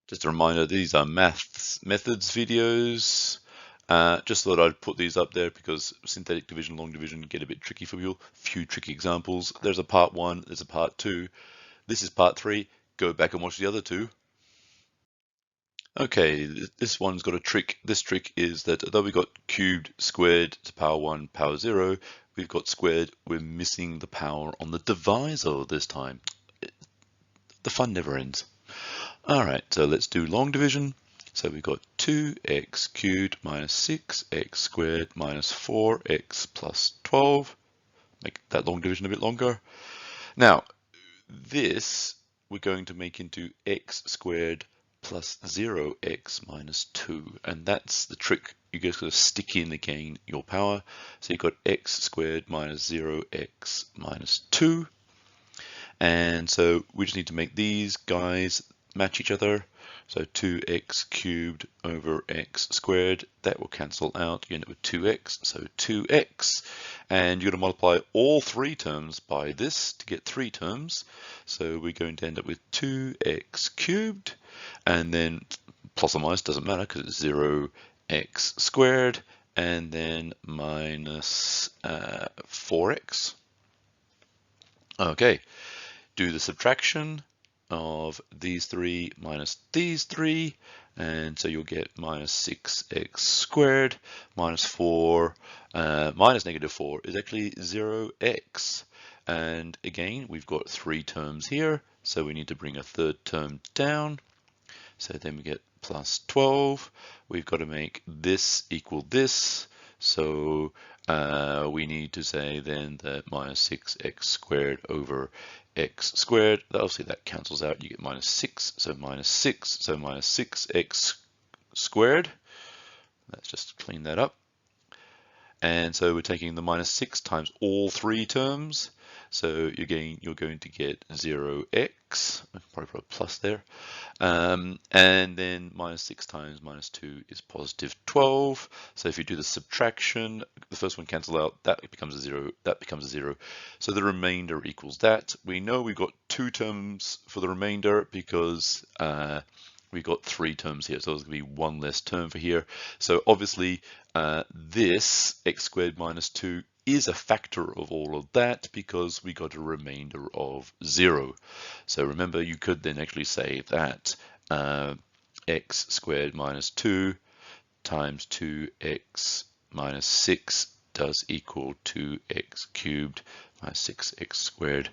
Just a reminder, these are maths methods videos. Just thought I'd put these up there because synthetic division, long division get a bit tricky for people. Few tricky examples. There's a part 1, there's a part 2. This is part 3. Go back and watch the other 2. Okay, this one's got a trick. This trick is that although we got cubed, squared to power 1, power 0, we've got squared. We're missing the power on the divisor this time. The fun never ends. All right, so let's do long division. So we've got 2x cubed minus 6x squared minus 4x plus 12. Make that long division a bit longer. Now, this we're going to make into x squared plus 0x minus 2. And that's the trick. You just got to stick in again your power. So you've got x squared minus 0x minus 2. And so we just need to make these guys match each other. So 2x cubed over x squared, that will cancel out. You end up with 2x, so 2x. And you're going to multiply all 3 terms by this to get 3 terms. So we're going to end up with 2x cubed, and then plus or minus, doesn't matter because it's 0x squared, and then minus 4x. Okay. Do the subtraction of these 3 minus these 3, and so you'll get minus 6x squared minus 4 minus negative 4 is actually 0x. And again, we've got 3 terms here, so we need to bring a 3rd term down. So then we get plus 12. We've got to make this equal this. So we need to say then that minus 6x squared over x squared, obviously that cancels out, you get minus 6, so minus 6, so minus 6x squared. Let's just clean that up. And so we're taking the minus 6 times all 3 terms. So you're going to get 0x, probably put a plus there. And then minus 6 times minus 2 is positive 12. So if you do the subtraction, the first one cancels out, that becomes a 0, that becomes a 0. So the remainder equals that. We know we've got 2 terms for the remainder because we've got 3 terms here, so there's going to be 1 less term for here. So obviously this x squared minus 2 is a factor of all of that because we got a remainder of 0. So remember, you could then actually say that x squared minus 2 times 2x minus 6 does equal 2x cubed minus 6x squared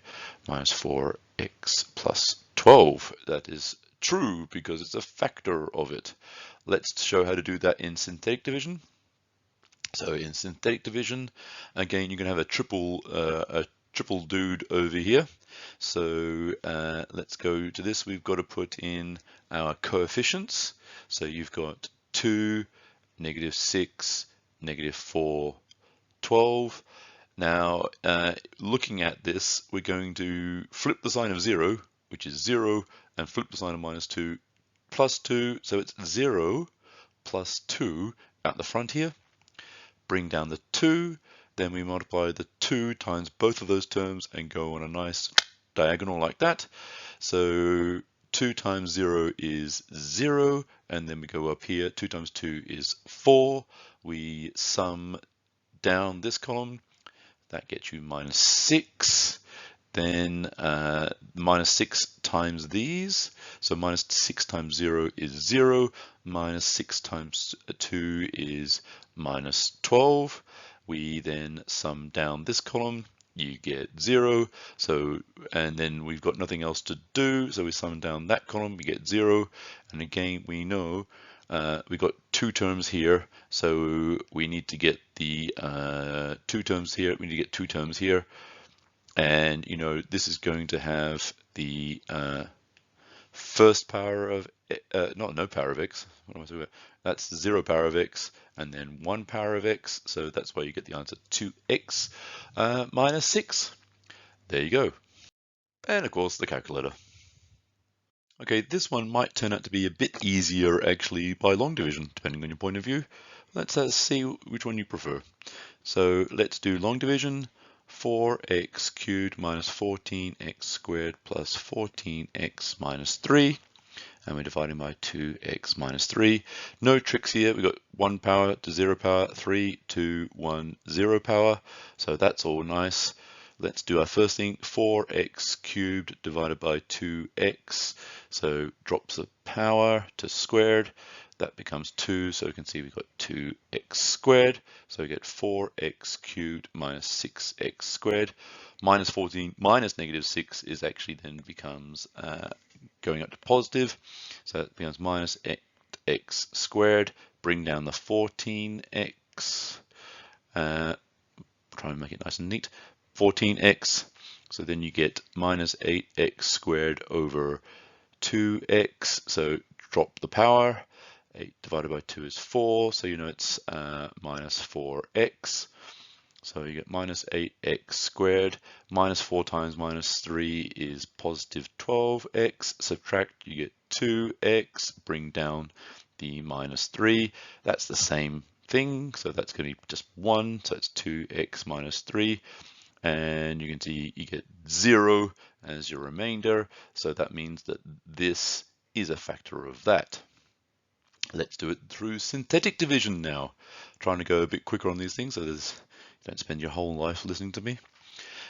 minus 4x plus 12. That is true because it's a factor of it. Let's show how to do that in synthetic division. So in synthetic division, again, you're going to have a triple dude over here. So let's go to this. We've got to put in our coefficients. So you've got 2, negative 6, negative 4, 12. Now, looking at this, we're going to flip the sign of 0, which is 0, and flip the sign of minus 2, plus 2. So it's 0 plus 2 at the front here. Bring down the 2, then we multiply the 2 times both of those terms and go on a nice diagonal like that. So 2 times 0 is 0, and then we go up here, 2 times 2 is 4. We sum down this column, that gets you minus 6. Then minus 6 times these, so minus 6 times 0 is 0, minus 6 times 2 is minus 12. We then sum down this column, you get 0, so, and then we've got nothing else to do, so we sum down that column, we get 0, and again we know we've got 2 terms here, so we need to get the 2 terms here, we need to get 2 terms here. And you know, this is going to have the first power of, no power of x, what am I talking about? That's 0 power of x, and then 1 power of x, so that's why you get the answer 2x minus 6. There you go. And of course the calculator. Okay, this one might turn out to be a bit easier actually by long division, depending on your point of view. Let's see which one you prefer. So let's do long division. 4x cubed minus 14x squared plus 14x minus 3. and we're dividing by 2x minus 3. No tricks here. We've got 1 power to 0 power, 3, 2, 1, 0 power. So that's all nice. Let's do our first thing, 4x cubed divided by 2x. So drops the power to squared. That becomes 2, so we can see we've got 2x squared. So we get 4x cubed minus 6x squared. Minus 14 minus negative 6 is actually then becomes going up to positive. So it becomes minus 8x squared. Bring down the 14x. Try and make it nice and neat. 14x. So then you get minus 8x squared over 2x. So drop the power. 8 divided by 2 is 4. So you know it's minus 4x. So you get minus 8x squared. Minus 4 times minus 3 is positive 12x. Subtract, you get 2x. Bring down the minus 3. That's the same thing. So that's going to be just 1. So it's 2x minus 3. And you can see you get 0 as your remainder. So that means that this is a factor of that. Let's do it through synthetic division now. Trying to go a bit quicker on these things so don't spend your whole life listening to me.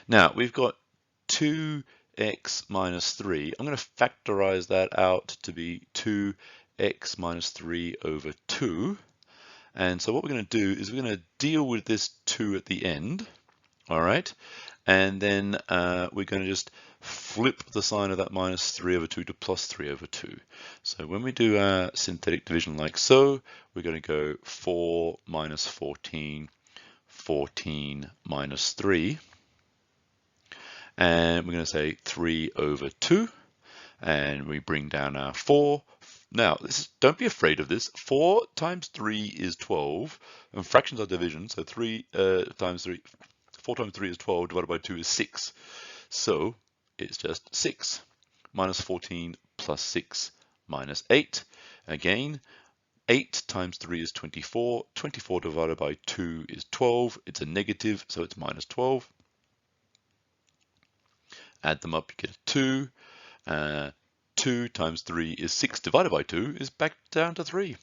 Now we've got 2x minus 3. I'm going to factorize that out to be 2x minus 3 over 2. And so what we're going to do is we're going to deal with this 2 at the end. All right, and then we're going to just flip the sign of that minus 3 over 2 to plus 3 over 2. So when we do our synthetic division like so, we're going to go 4 minus 14, 14 minus 3. And we're going to say 3 over 2. And we bring down our 4. Now, don't be afraid of this. 4 times 3 is 12. And fractions are division, so 3 times 3. 4 times 3 is 12, divided by 2 is 6. So it's just 6. Minus 14 plus 6 minus 8. Again, 8 times 3 is 24. 24 divided by 2 is 12. It's a negative, so it's minus 12. Add them up, you get a 2. 2 times 3 is 6 divided by 2 is back down to 3.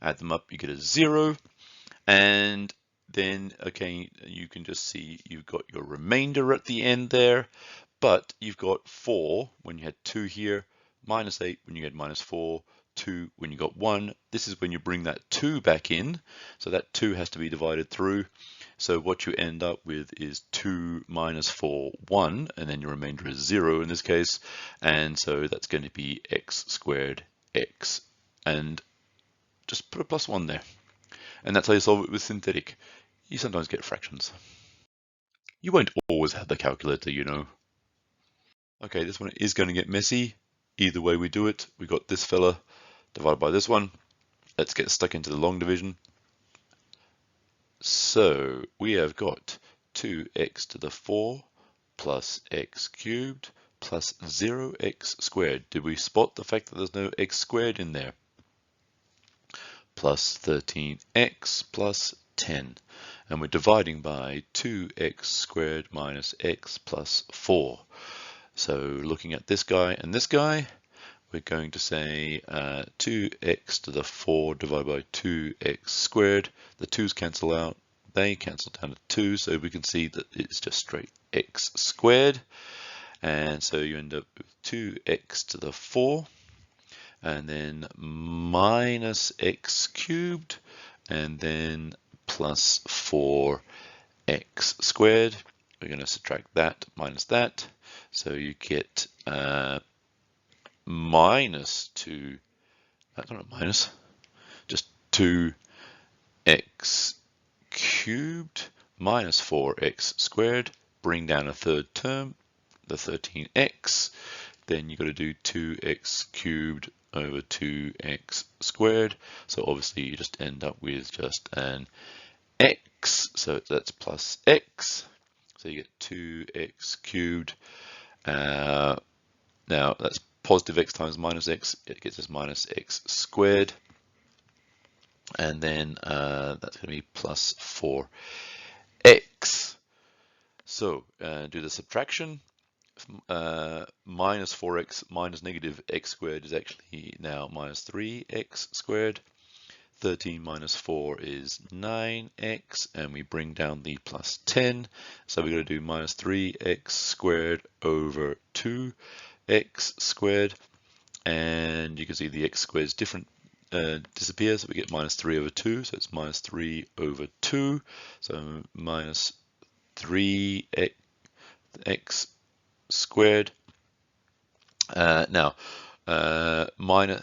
Add them up, you get a 0. And then, okay, you can just see you've got your remainder at the end there, but you've got 4 when you had 2 here, minus 8 when you had minus 4, 2 when you got 1. This is when you bring that 2 back in, so that 2 has to be divided through. So what you end up with is 2 minus 4, 1, and then your remainder is 0 in this case, and so that's going to be x squared x, and just put a plus 1 there. And that's how you solve it with synthetic. You sometimes get fractions. You won't always have the calculator, you know. Okay, this one is going to get messy. Either way we do it, we got this fella divided by this one. Let's get stuck into the long division. So we have got 2x to the 4 plus x cubed plus 0x squared. Did we spot the fact that there's no x squared in there? Plus 13x plus 10. And we're dividing by 2x squared minus x plus 4. So looking at this guy and this guy, we're going to say 2x to the 4 divided by 2x squared. The 2's cancel out. They cancel down to 2. So we can see that it's just straight x squared. And so you end up with 2x to the 4. And then minus x cubed. And then plus 4x squared. We're going to subtract that minus that. So you get minus 2, that's not minus, just 2x cubed minus 4x squared. Bring down a third term, the 13x. Then you've got to do 2x cubed over 2x squared. So obviously you just end up with just an x. So that's plus x. So you get 2x cubed. Now that's positive x times minus x. It gets us minus x squared. And then that's going to be plus 4x. So do the subtraction. minus 4x minus negative x squared is actually now minus 3x squared. 13 minus 4 is 9x, and we bring down the plus 10. So we're going to do minus 3x squared over 2x squared. And you can see the x squared is different, disappears. So we get minus 3 over 2. So it's minus 3 over 2. So minus 3x squared. Now, minus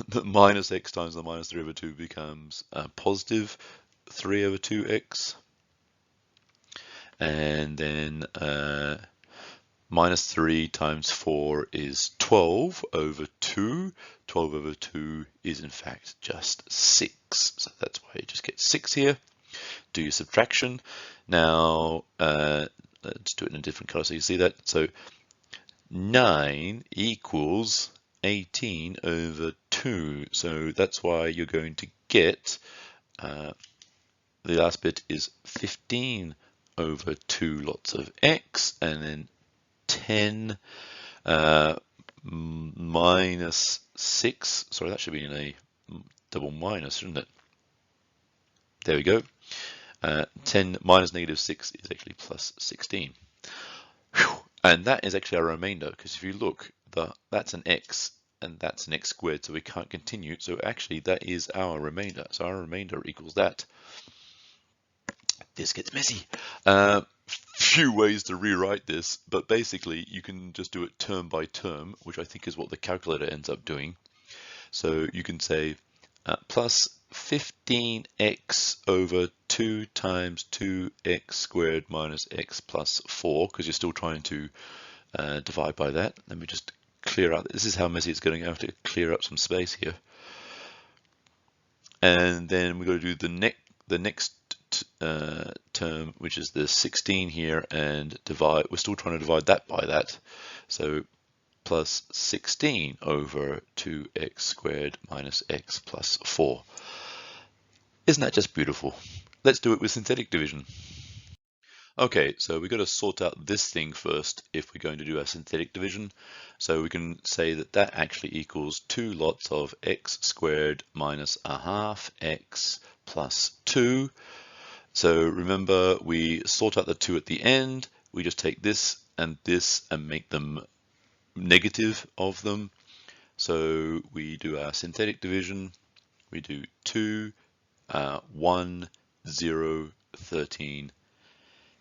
the minus x times the minus 3 over 2 becomes positive 3 over 2x. And then minus 3 times 4 is 12 over 2. 12 over 2 is in fact just 6. So that's why you just get 6 here. Do your subtraction. Now, let's do it in a different color so you see that. So 9 equals 18 over 2. So that's why you're going to get, the last bit is 15 over 2 lots of x, and then 10 minus 6. Sorry, that should be in a double minus, shouldn't it? There we go. 10 minus negative 6 is actually plus 16. Whew. And that is actually our remainder, because if you look, that's an x and that's an x squared, so we can't continue. So actually that is our remainder. So our remainder equals that. This gets messy. Few ways to rewrite this, but basically you can just do it term by term, which I think is what the calculator ends up doing. So you can say plus 15x over 2 times 2x squared minus x plus 4, because you're still trying to divide by that. Let me just clear out. This is how messy it's going. I have to clear up some space here. And then we've got to do the next term, which is the 16 here, and divide. We're still trying to divide that by that. So plus 16 over 2x squared minus x plus 4. Isn't that just beautiful? Let's do it with synthetic division. Okay, so we've got to sort out this thing first if we're going to do our synthetic division. So we can say that that actually equals 2 lots of x squared minus a half x plus 2. So remember, we sort out the 2 at the end. We just take this and make them negative of them. So we do our synthetic division. We do 2, 1, 0, 13,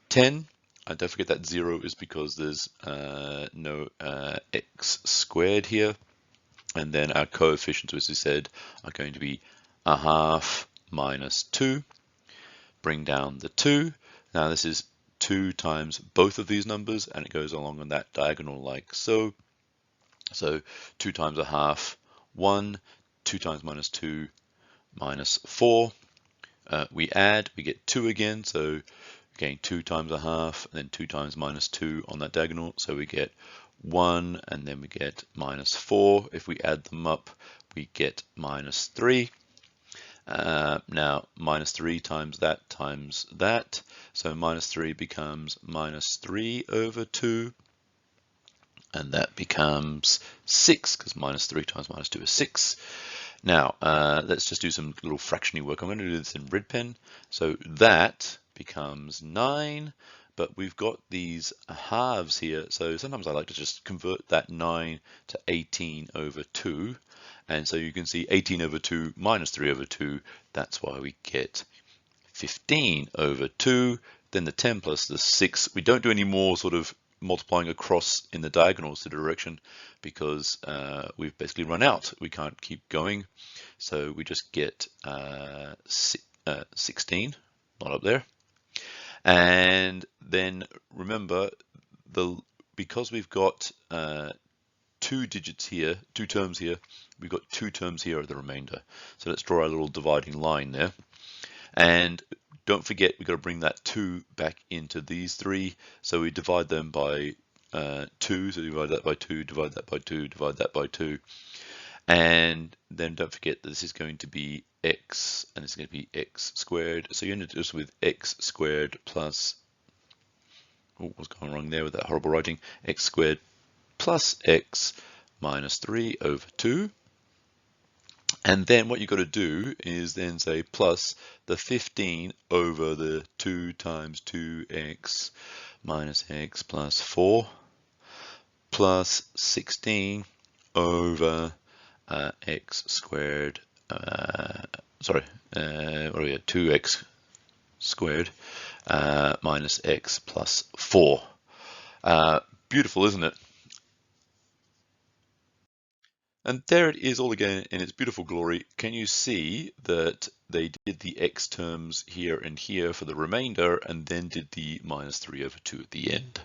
10. And don't forget that 0 is because there's no x squared here. And then our coefficients, as we said, are going to be a half minus 2. Bring down the 2. Now this is 2 times both of these numbers, and it goes along on that diagonal like so. So 2 times a half, 1. 2 times minus 2, minus 4. We add, we get 2 again. So again, 2 times a half, and then 2 times minus 2 on that diagonal. So we get 1, and then we get minus 4. If we add them up, we get minus 3. Now, minus 3 times that. So minus 3 becomes minus 3 over 2. And that becomes 6, because minus 3 times minus 2 is 6. Now, let's just do some little fractiony work. I'm going to do this in red pen. So that becomes 9, but we've got these halves here. So sometimes I like to just convert that 9 to 18 over 2. And so you can see 18 over 2 minus 3 over 2. That's why we get 15 over 2. Then the 10 plus the 6. We don't do any more sort of multiplying across in the diagonals to the direction, because we've basically run out. We can't keep going. So we just get 16, not up there. And then remember, because we've got 2 digits here, 2 terms here, we've got 2 terms here of the remainder. So let's draw our little dividing line there. And don't forget, we've got to bring that 2 back into these 3. So we divide them by 2. So divide that by 2, divide that by 2, divide that by 2. And then don't forget that this is going to be x, and it's going to be x squared. So you end up just with x squared plus oh, what's going wrong there with that horrible writing? X squared plus x minus 3 over 2. And then what you've got to do is then say plus the 15 over the 2 times 2x minus x plus 4 plus 16 over x squared, what are we at, 2x squared minus x plus 4. Beautiful, isn't it? And there it is all again in its beautiful glory. Can you see that they did the x terms here and here for the remainder and then did the minus 3 over 2 at the end?